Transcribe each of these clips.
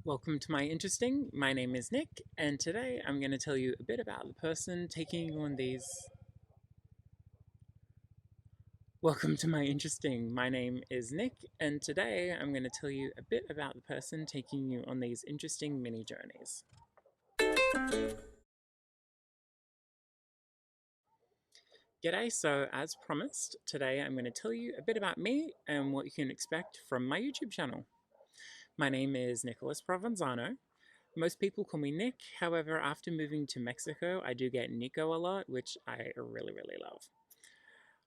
Welcome to my interesting. My name is Nick, and today I'm going to tell you a bit about the person taking you on these. Welcome to my interesting. My name is Nick, and today I'm going to tell you a bit about the person taking you on these interesting mini journeys. G'day, so as promised, today I'm going to tell you a bit about me and what you can expect from my YouTube channel. My name is Nicholas Provenzano. Most people call me Nick, however, after moving to Mexico, I do get Nico a lot, which I really love.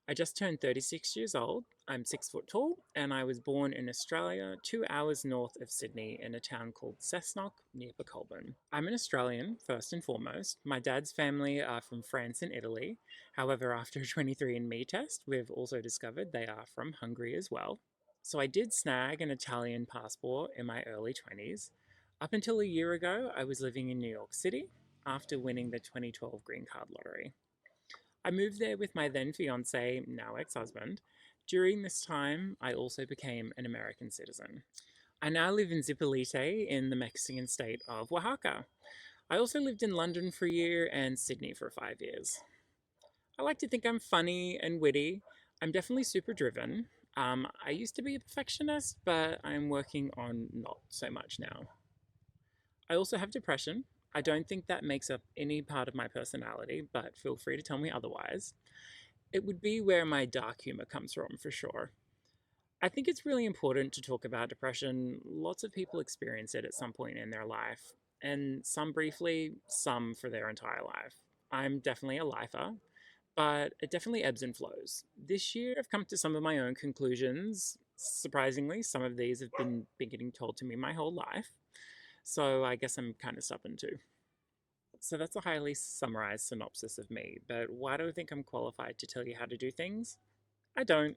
I just turned 36 years old. I'm 6 foot tall, and I was born in Australia, 2 hours north of Sydney, in a town called Cessnock near Colburn. I'm an Australian, first and foremost. My dad's family are from France and Italy. However, after a 23andMe test, we've also discovered they are from Hungary as well. So I did snag an Italian passport in my early 20s. Up until a year ago, I was living in New York City after winning the 2012 Green Card Lottery. I moved there with my then fiance, now ex husband. During this time, I also became an American citizen. I now live in Zipolite in the Mexican state of Oaxaca. I also lived in London for a year and Sydney for 5 years. I like to think I'm funny and witty. I'm definitely super driven. I used to be a perfectionist, but I'm working on not so much now. I also have depression. I don't think that makes up any part of my personality, but feel free to tell me otherwise. It would be where my dark humor comes from, for sure. I think it's really important to talk about depression. Lots of people experience it at some point in their life, and some briefly, some for their entire life. I'm definitely a lifer, but it definitely ebbs and flows. This year, I've come to some of my own conclusions. Surprisingly, some of these have been getting told to me my whole life, so I guess I'm kind of stubborn too. So that's a highly summarized synopsis of me, but why do I think I'm qualified to tell you how to do things? I don't,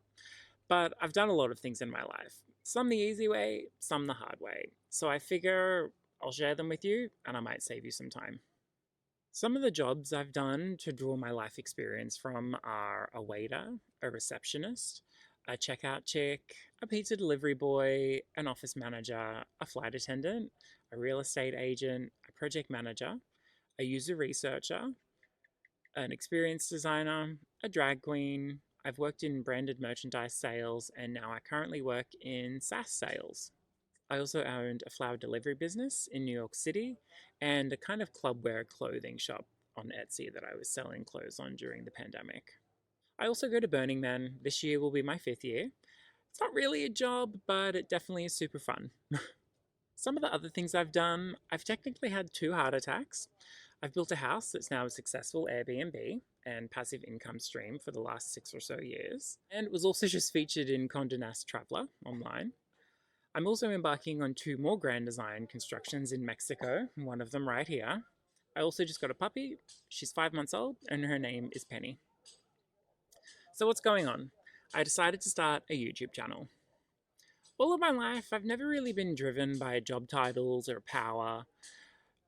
but I've done a lot of things in my life. Some the easy way, some the hard way. So I figure I'll share them with you and I might save you some time. Some of the jobs I've done to draw my life experience from are a waiter, a receptionist, a checkout chick, a pizza delivery boy, an office manager, a flight attendant, a real estate agent, a project manager, a user researcher, an experience designer, a drag queen. I've worked in branded merchandise sales, and now I currently work in SaaS sales. I also owned a flower delivery business in New York City and a kind of clubwear clothing shop on Etsy that I was selling clothes on during the pandemic. I also go to Burning Man. This year will be my 5th year. It's not really a job, but it definitely is super fun. Some of the other things I've done, I've technically had 2 heart attacks. I've built a house that's now a successful Airbnb and passive income stream for the last 6 or so years, and it was also just featured in Condé Nast Traveler online. I'm also embarking on 2 more grand design constructions in Mexico, one of them right here. I also just got a puppy. She's 5 months old, and her name is Penny. So, what's going on? I decided to start a YouTube channel. All of my life, I've never really been driven by job titles or power.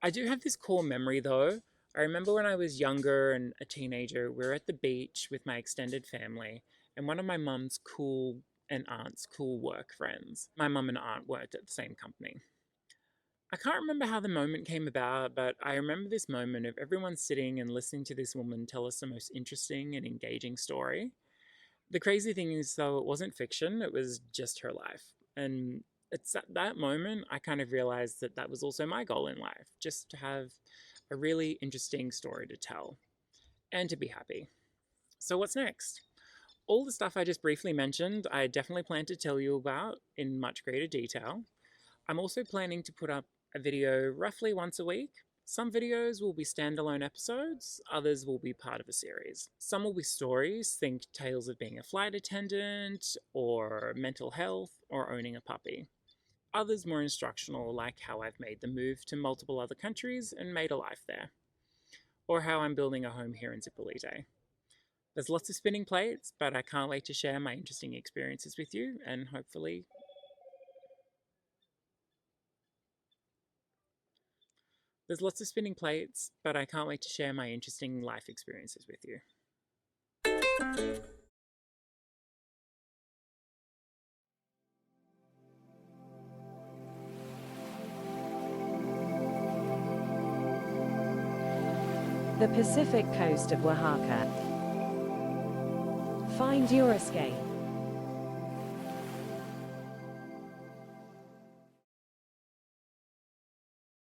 I do have this core memory though. I remember when I was younger and a teenager, we were at the beach with my extended family, and one of my mum's cool and aunt's cool work friends. My mum and aunt worked at the same company. I can't remember how the moment came about, but I remember this moment of everyone sitting and listening to this woman tell us the most interesting and engaging story. The crazy thing is, though, it wasn't fiction, it was just her life. And it's at that moment I kind of realized that that was also my goal in life, just to have a really interesting story to tell and to be happy. So, what's next? All the stuff I just briefly mentioned, I definitely plan to tell you about in much greater detail. I'm also planning to put up a video roughly once a week. Some videos will be standalone episodes, others will be part of a series. Some will be stories, think tales of being a flight attendant, or mental health, or owning a puppy. Others more instructional, like how I've made the move to multiple other countries and made a life there, or how I'm building a home here in Zipolite. There's lots of spinning plates, but I can't wait to share my interesting experiences with you, and hopefully there's lots of spinning plates, but I can't wait to share my interesting life experiences with you. The Pacific coast of Oaxaca. Find your escape.